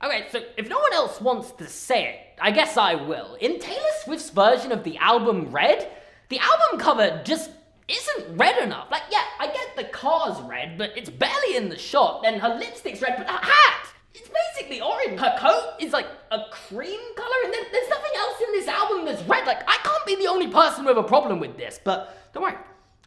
Okay, so if no one else wants to say it, I guess I will. In Taylor Swift's version of the album Red, the album cover just isn't red enough. Like, yeah, I get the car's red, but it's barely in the shot, and her lipstick's red, but her hat, it's basically orange. Her coat is like a cream color, and then there's nothing else in this album that's red. Like, I can't be the only person with a problem with this, but don't worry.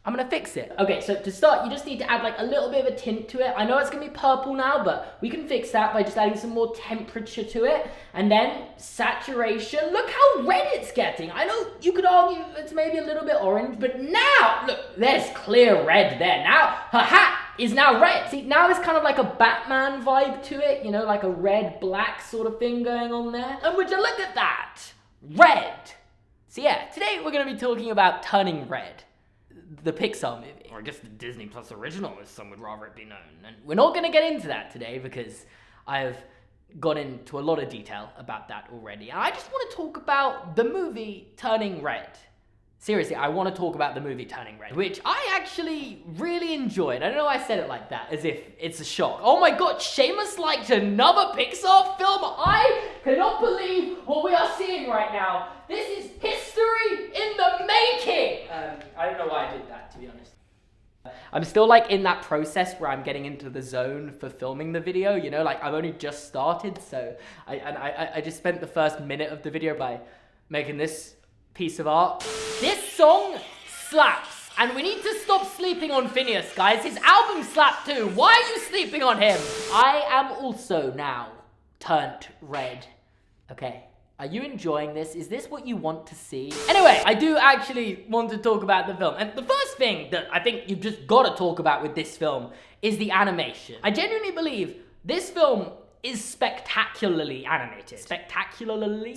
I'm gonna fix it. Okay, so to start, you just need to add like a little bit of a tint to it. I know it's gonna be purple now, but we can fix that by just adding some more temperature to it. And then saturation. Look how red it's getting. I know you could argue it's maybe a little bit orange, but now, look, there's clear red there. Now, her hat is now red. See, now it's kind of like a Batman vibe to it, you know, like a red-black sort of thing going on there. And would you look at that? Red. So yeah, today we're gonna be talking about Turning Red, the Pixar movie, or I guess the Disney Plus original, as some would rather it be known. And we're not going to get into that today because I've gone into a lot of detail about that already. And I just want to talk about the movie Turning Red. Seriously, I want to talk about the movie Turning Red, which I actually really enjoyed. I don't know why I said it like that, as if it's a shock. Oh my god, Seamus liked another Pixar film? I cannot believe what we are seeing right now. This is history in the making! I don't know why I did that, to be honest. I'm still like in that process where I'm getting into the zone for filming the video, you know, like I've only just started, so I just spent the first minute of the video by making this piece of art. This song slaps, and we need to stop sleeping on Phineas, guys. His album slapped too. Why are you sleeping on him? I am also now turned red. Okay, are you enjoying this? Is this what you want to see? Anyway, I do actually want to talk about the film, and the first thing that I think you've just got to talk about with this film is the animation. I genuinely believe this film is spectacularly animated. Spectacularly?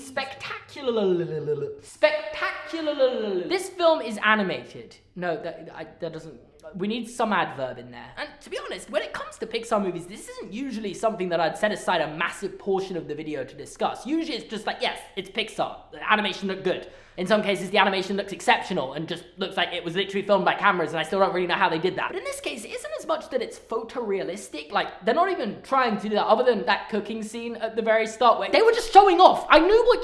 This film is animated. No, that doesn't... We need some adverb in there. And to be honest, when it comes to Pixar movies, this isn't usually something that I'd set aside a massive portion of the video to discuss. Usually it's just like, yes, it's Pixar. The animation looked good. In some cases, the animation looks exceptional and just looks like it was literally filmed by cameras, and I still don't really know how they did that. But in this case, it isn't as much that it's photorealistic. Like, they're not even trying to do that, other than that cooking scene at the very start where they were just showing off. I knew what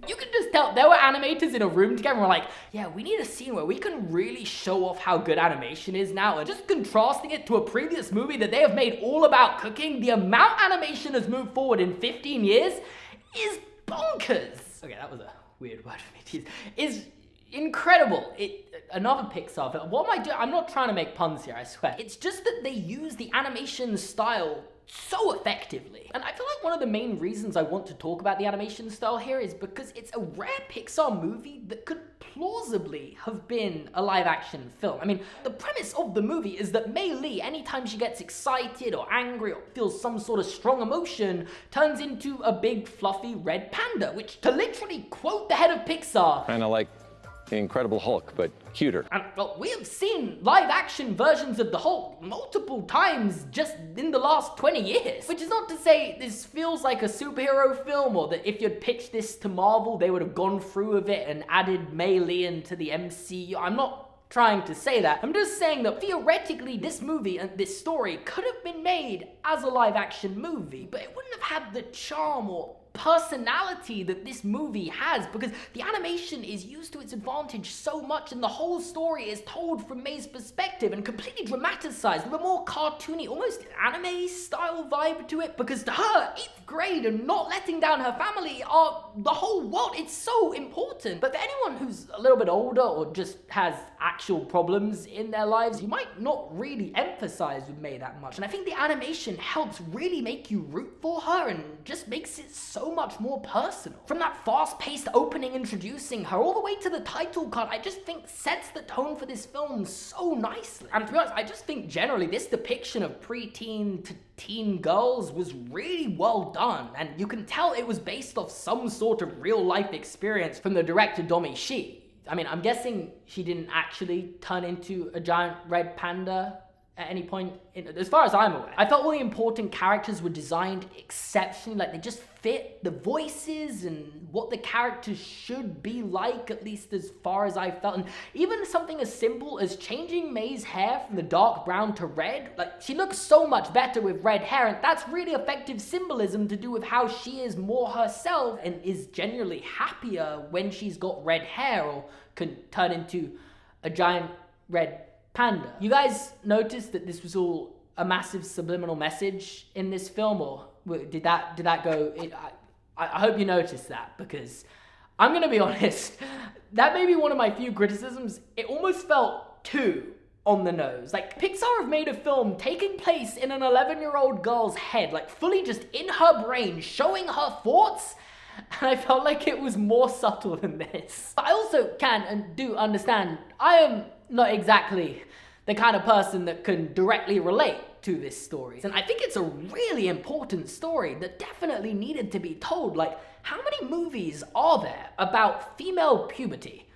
you could just tell. There were animators in a room together and were like, yeah, we need a scene where we can really show off how good animation is now. And just contrasting it to a previous movie that they have made all about cooking, the amount animation has moved forward in 15 years is bonkers. Okay, that was a weird word for me to use. Is incredible. Another Pixar film. What am I doing? I'm not trying to make puns here, I swear. It's just that they use the animation style so effectively. And I feel like one of the main reasons I want to talk about the animation style here is because it's a rare Pixar movie that could plausibly have been a live action film. I mean, the premise of the movie is that Mei Li, anytime she gets excited or angry or feels some sort of strong emotion, turns into a big fluffy red panda, which, to literally quote the head of Pixar, kind of like the Incredible Hulk, but cuter. And well, we have seen live action versions of the Hulk multiple times just in the last 20 years. Which is not to say this feels like a superhero film, or that if you'd pitched this to Marvel, they would have gone through with it and added Mei Li into the MCU. I'm not trying to say that. I'm just saying that theoretically this movie and this story could have been made as a live action movie, but it wouldn't have had the charm or personality that this movie has, because the animation is used to its advantage so much, and the whole story is told from May's perspective and completely dramatized with a more cartoony, almost anime style vibe to it, because to her, 8th grade and not letting down her family are the whole world. It's so important. But for anyone who's a little bit older or just has actual problems in their lives, you might not really empathize with May that much. And I think the animation helps really make you root for her and just makes it so much more personal. From that fast-paced opening introducing her all the way to the title card, I just think sets the tone for this film so nicely. And to be honest, I just think generally this depiction of preteen to teen girls was really well done, and you can tell it was based off some sort of real-life experience from the director Domi Shi. I mean, I'm guessing she didn't actually turn into a giant red panda at any point, as far as I'm aware. I felt all the important characters were designed exceptionally, like they just fit the voices and what the characters should be like, at least as far as I felt. And even something as simple as changing May's hair from the dark brown to red, like she looks so much better with red hair, and that's really effective symbolism to do with how she is more herself and is generally happier when she's got red hair or can turn into a giant red panda. You guys noticed that this was all a massive subliminal message in this film, or did that go? I hope you noticed that, because I'm gonna be honest, that may be one of my few criticisms. It almost felt too on the nose. Like, Pixar have made a film taking place in an 11-year-old girl's head, like fully just in her brain, showing her thoughts. And I felt like it was more subtle than this. I also can and do understand I am not exactly the kind of person that can directly relate to this story. And I think it's a really important story that definitely needed to be told. Like, how many movies are there about female puberty?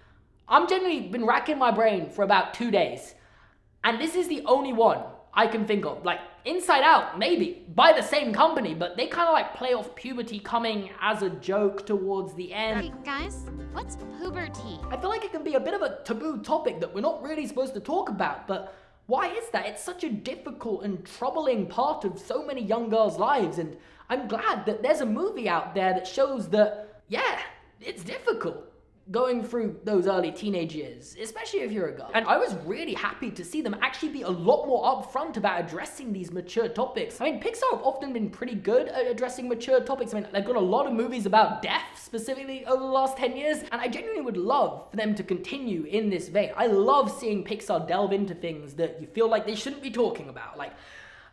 I'm generally been racking my brain for about 2 days, and this is the only one I can think of. Like, Inside Out, maybe, by the same company, but they kind of like play off puberty coming as a joke towards the end. Hey guys, what's puberty? I feel like it can be a bit of a taboo topic that we're not really supposed to talk about, but why is that? It's such a difficult and troubling part of so many young girls' lives, and I'm glad that there's a movie out there that shows that, yeah, it's difficult going through those early teenage years, especially if you're a girl. And I was really happy to see them actually be a lot more upfront about addressing these mature topics. I mean, Pixar have often been pretty good at addressing mature topics. I mean, they've got a lot of movies about death, specifically over the last 10 years, and I genuinely would love for them to continue in this vein. I love seeing Pixar delve into things that you feel like they shouldn't be talking about. Like,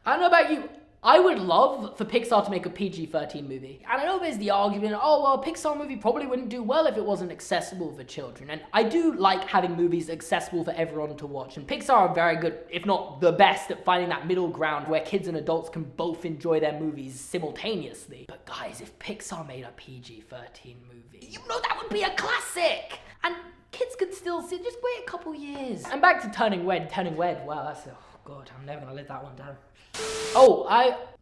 I don't know about you, I would love for Pixar to make a PG-13 movie. And I know there's the argument, oh, well, a Pixar movie probably wouldn't do well if it wasn't accessible for children. And I do like having movies accessible for everyone to watch. And Pixar are very good, if not the best, at finding that middle ground where kids and adults can both enjoy their movies simultaneously. But guys, if Pixar made a PG-13 movie, you know that would be a classic! And kids could still see, just wait a couple years. And back to Turning Red, wow, that's, oh God, I'm never gonna let that one down. Oh,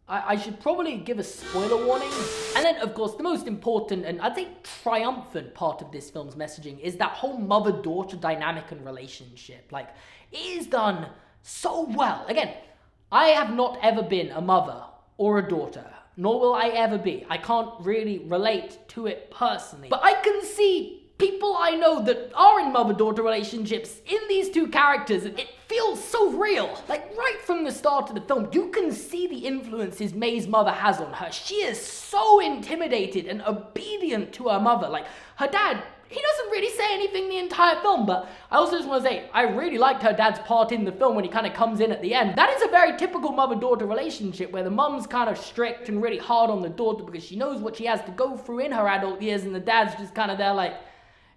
I should probably give a spoiler warning. And then, of course, the most important and I'd say triumphant part of this film's messaging is that whole mother-daughter dynamic and relationship. Like, it is done so well. Again, I have not ever been a mother or a daughter, nor will I ever be. I can't really relate to it personally. But I can see people I know that are in mother-daughter relationships in these two characters, and it feels so real. Like, right from the start of the film, you can see the influences May's mother has on her. She is so intimidated and obedient to her mother. Like, her dad, he doesn't really say anything the entire film, but I also just want to say, I really liked her dad's part in the film when he kind of comes in at the end. That is a very typical mother-daughter relationship where the mum's kind of strict and really hard on the daughter because she knows what she has to go through in her adult years, and the dad's just kind of there like,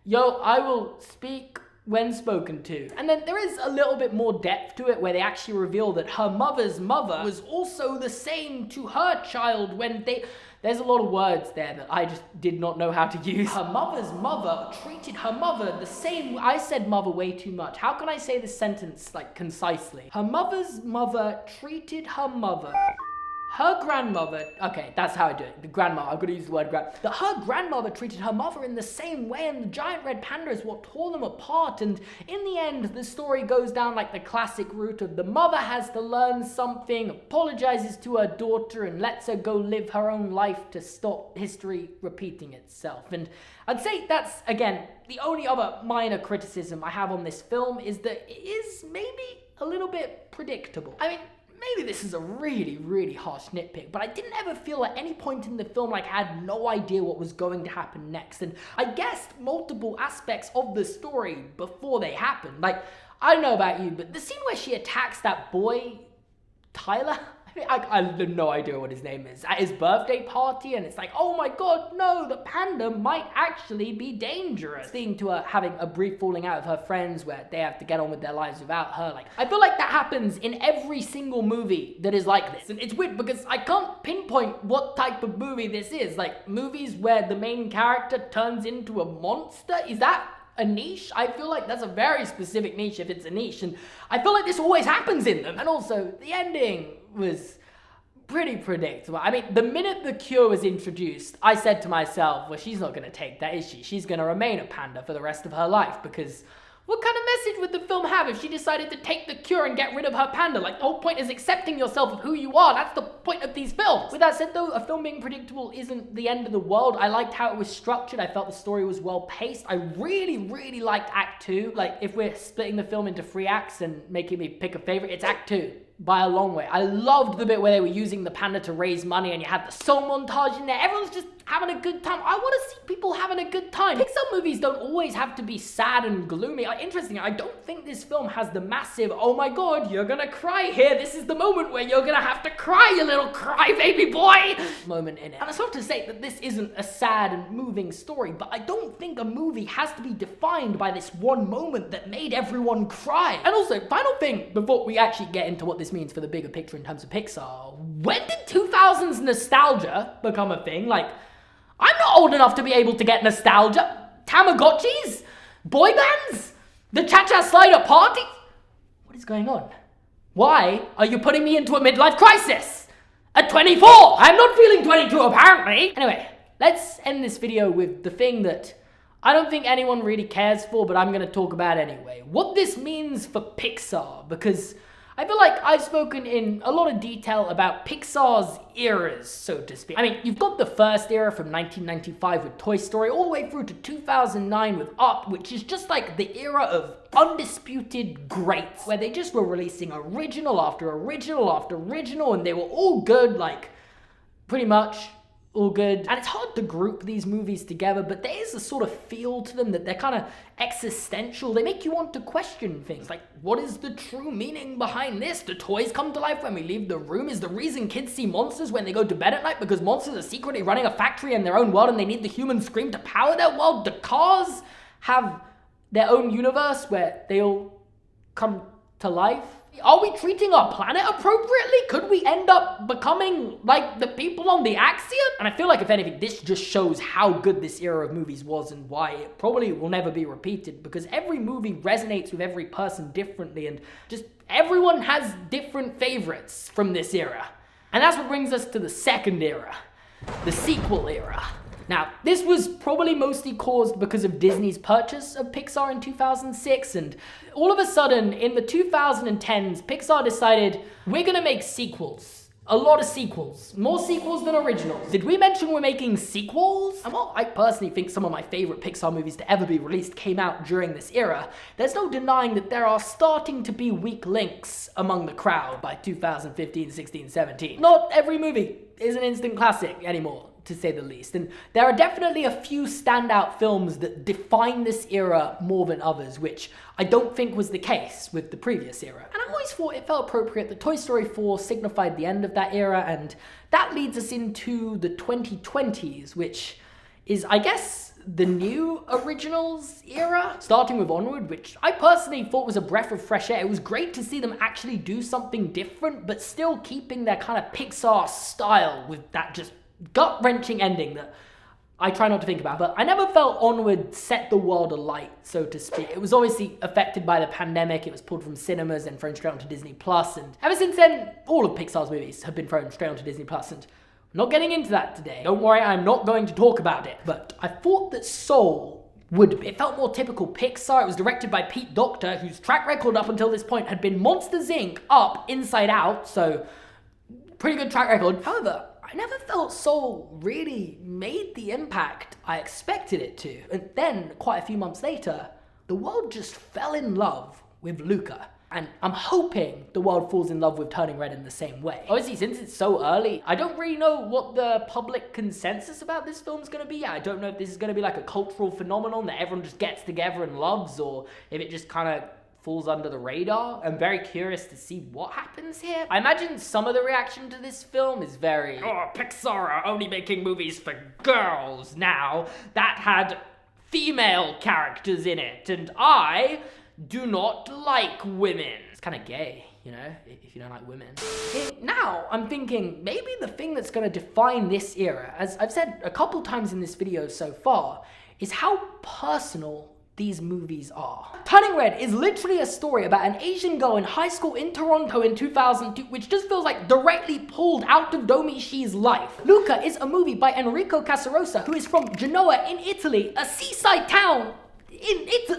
yo, I will speak when spoken to. And then there is a little bit more depth to it where they actually reveal that her mother's mother was also the same to her child when there's a lot of words there that I just did not know how to use. Her mother's mother treated her mother the same. I said mother way too much. How can I say this sentence, like, concisely? Her mother's mother treated her mother. Her grandmother, okay, that's how I do it. The grandma, I've got to use the word that her grandmother treated her mother in the same way, and the giant red panda is what tore them apart. And in the end, the story goes down like the classic route of the mother has to learn something, apologizes to her daughter, and lets her go live her own life to stop history repeating itself. And I'd say that's, again, the only other minor criticism I have on this film is that it is maybe a little bit predictable. I mean, maybe this is a really, really harsh nitpick, but I didn't ever feel at any point in the film like I had no idea what was going to happen next. And I guessed multiple aspects of the story before they happened. Like, I don't know about you, but the scene where she attacks that boy, Tyler, I have no idea what his name is, at his birthday party, and it's like, oh my god, no, the panda might actually be dangerous. Leading to her having a brief falling out with her friends where they have to get on with their lives without her. Like, I feel like that happens in every single movie that is like this. And it's weird because I can't pinpoint what type of movie this is. Like, movies where the main character turns into a monster? Is that a niche? I feel like that's a very specific niche if it's a niche, and I feel like this always happens in them. And also, the ending was pretty predictable. I mean, the minute the cure was introduced, I said to myself, well, she's not going to take that, is she? She's going to remain a panda for the rest of her life, because what kind of message would the film have if she decided to take the cure and get rid of her panda? Like, the whole point is accepting yourself of who you are. That's the point of these films. With that said, though, a film being predictable isn't the end of the world. I liked how it was structured. I felt the story was well paced. I really, really liked Act 2. Like, if we're splitting the film into 3 acts and making me pick a favorite, it's Act 2. By a long way. I loved the bit where they were using the panda to raise money and you had the soul montage in there. Everyone's just having a good time. I want to see people having a good time. Pixar movies don't always have to be sad and gloomy. Interesting, I don't think this film has the massive, oh my god, you're gonna cry here. This is the moment where you're gonna have to cry, you little crybaby boy moment in it. And it's not to say that this isn't a sad and moving story, but I don't think a movie has to be defined by this one moment that made everyone cry. And also, final thing before we actually get into what this means for the bigger picture in terms of Pixar, when did 2000s nostalgia become a thing? Like, I'm not old enough to be able to get nostalgia. Tamagotchis? Boy bands? The Cha-Cha Slider party? What is going on? Why are you putting me into a midlife crisis? At 24! I'm not feeling 22 apparently! Anyway, let's end this video with the thing that I don't think anyone really cares for, but I'm gonna talk about anyway. What this means for Pixar, because I feel like I've spoken in a lot of detail about Pixar's eras, so to speak. I mean, you've got the first era from 1995 with Toy Story, all the way through to 2009 with Up, which is just like the era of undisputed greats, where they just were releasing original after original after original, and they were all good, like, pretty much all good. And it's hard to group these movies together, but there is a sort of feel to them that they're kind of existential. They make you want to question things like, what is the true meaning behind this? Do toys come to life when we leave the room? Is the reason kids see monsters when they go to bed at night because monsters are secretly running a factory in their own world and they need the human scream to power their world? Do cars have their own universe where they all come to life? Are we treating our planet appropriately? Could we end up becoming like the people on the Axiom? And I feel like, if anything, this just shows how good this era of movies was and why it probably will never be repeated, because every movie resonates with every person differently, and just everyone has different favorites from this era. And that's what brings us to the second era, the sequel era. Now, this was probably mostly caused because of Disney's purchase of Pixar in 2006, and all of a sudden, in the 2010s, Pixar decided, we're gonna make sequels. A lot of sequels. More sequels than originals. Did we mention we're making sequels? And while I personally think some of my favorite Pixar movies to ever be released came out during this era, there's no denying that there are starting to be weak links among the crowd by 2015, 16, 17. Not every movie is an instant classic anymore, to say the least. And there are definitely a few standout films that define this era more than others, which I don't think was the case with the previous era. And I always thought it felt appropriate that Toy Story 4 signified the end of that era, and that leads us into the 2020s, which is, I guess, the new originals era, starting with Onward, which I personally thought was a breath of fresh air. It was great to see them actually do something different, but still keeping their kind of Pixar style with that just gut-wrenching ending that I try not to think about. But I never felt Onward set the world alight, so to speak. It was obviously affected by the pandemic. It was pulled from cinemas and thrown straight onto Disney+, and ever since then, all of Pixar's movies have been thrown straight onto Disney+, and I'm not getting into that today. Don't worry, I'm not going to talk about it. But I thought that Soul would be. It felt more typical Pixar. It was directed by Pete Docter, whose track record up until this point had been Monsters, Inc., Up, Inside Out, so pretty good track record. However, I never felt Soul really made the impact I expected it to. And then, quite a few months later, the world just fell in love with Luca. And I'm hoping the world falls in love with Turning Red in the same way. Obviously, since it's so early, I don't really know what the public consensus about this film's gonna be. I don't know if this is gonna be like a cultural phenomenon that everyone just gets together and loves, or if it just kind of falls under the radar. I'm very curious to see what happens here. I imagine some of the reaction to this film is very, oh, Pixar are only making movies for girls now. That had female characters in it, and I do not like women. It's kind of gay, you know, if you don't like women. Now, I'm thinking maybe the thing that's going to define this era, as I've said a couple times in this video so far, is how personal these movies are. Turning Red is literally a story about an Asian girl in high school in Toronto in 2002, which just feels like directly pulled out of Domi Shi's life. Luca is a movie by Enrico Casarosa, who is from Genoa in Italy, a seaside town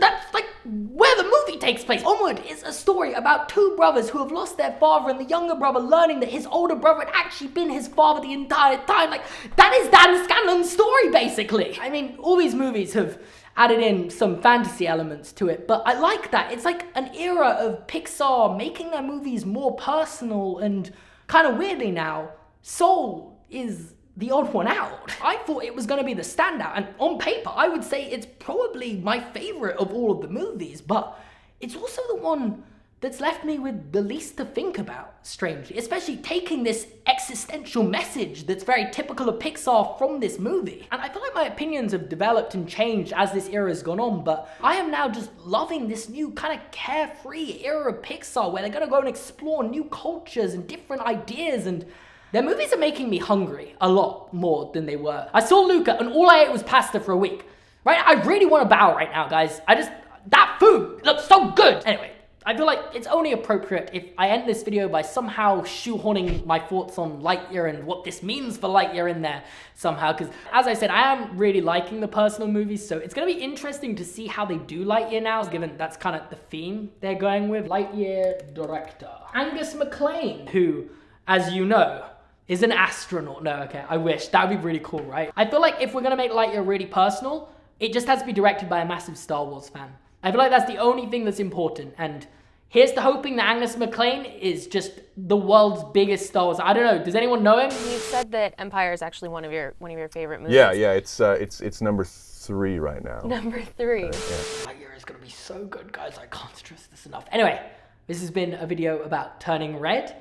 that's like where the movie takes place. Onward is a story about two brothers who have lost their father, and the younger brother learning that his older brother had actually been his father the entire time. Like, that is Dan Scanlon's story, basically. I mean, all these movies have added in some fantasy elements to it, but I like that. It's like an era of Pixar making their movies more personal, and kind of weirdly now, Soul is the odd one out. I thought it was going to be the standout, and on paper, I would say it's probably my favorite of all of the movies, but it's also the one that's left me with the least to think about, strangely, especially taking this existential message that's very typical of Pixar from this movie. And I feel like my opinions have developed and changed as this era has gone on, but I am now just loving this new kind of carefree era of Pixar where they're going to go and explore new cultures and different ideas, and their movies are making me hungry a lot more than they were. I saw Luca and all I ate was pasta for a week, right? I really want to bow right now, guys. That food looks so good. Anyway, I feel like it's only appropriate if I end this video by somehow shoehorning my thoughts on Lightyear and what this means for Lightyear in there somehow, because as I said, I am really liking the personal movies, so it's going to be interesting to see how they do Lightyear now, given that's kind of the theme they're going with. Lightyear director Angus MacLane, who, as you know, is an astronaut. No, okay, I wish. That would be really cool, right? I feel like if we're gonna make Lightyear really personal, it just has to be directed by a massive Star Wars fan. I feel like that's the only thing that's important, and here's to hoping that Angus MacLane is just the world's biggest Star Wars. I don't know, does anyone know him? You said that Empire is actually one of your favorite movies. Yeah, it's number 3 right now. Number 3. Lightyear is gonna be so good, guys. I can't stress this enough. Anyway, this has been a video about Turning Red,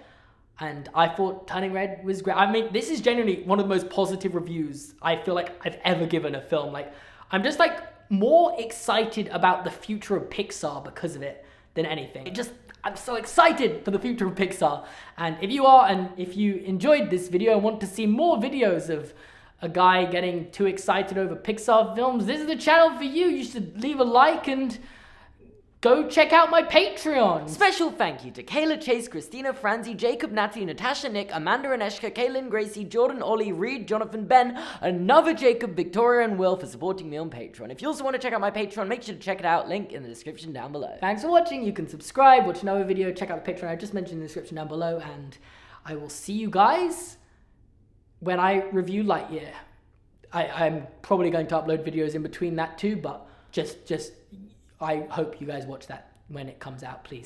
and I thought Turning Red was great. I mean, this is genuinely one of the most positive reviews I feel like I've ever given a film. Like, I'm just like more excited about the future of Pixar because of it than anything. I'm so excited for the future of Pixar. And if you are, and if you enjoyed this video and want to see more videos of a guy getting too excited over Pixar films, this is the channel for you. You should leave a like and go check out my Patreon. Special thank you to Kayla, Chase, Christina, Franzi, Jacob, Natalie, Natasha, Nick, Amanda, Aneshka, Kaylin, Gracie, Jordan, Ollie, Reed, Jonathan, Ben, another Jacob, Victoria, and Will for supporting me on Patreon. If you also want to check out my Patreon, make sure to check it out. Link in the description down below. Thanks for watching. You can subscribe, watch another video, check out the Patreon I just mentioned in the description down below, and I will see you guys when I review Lightyear. I'm probably going to upload videos in between that too, but just I hope you guys watch that when it comes out, please.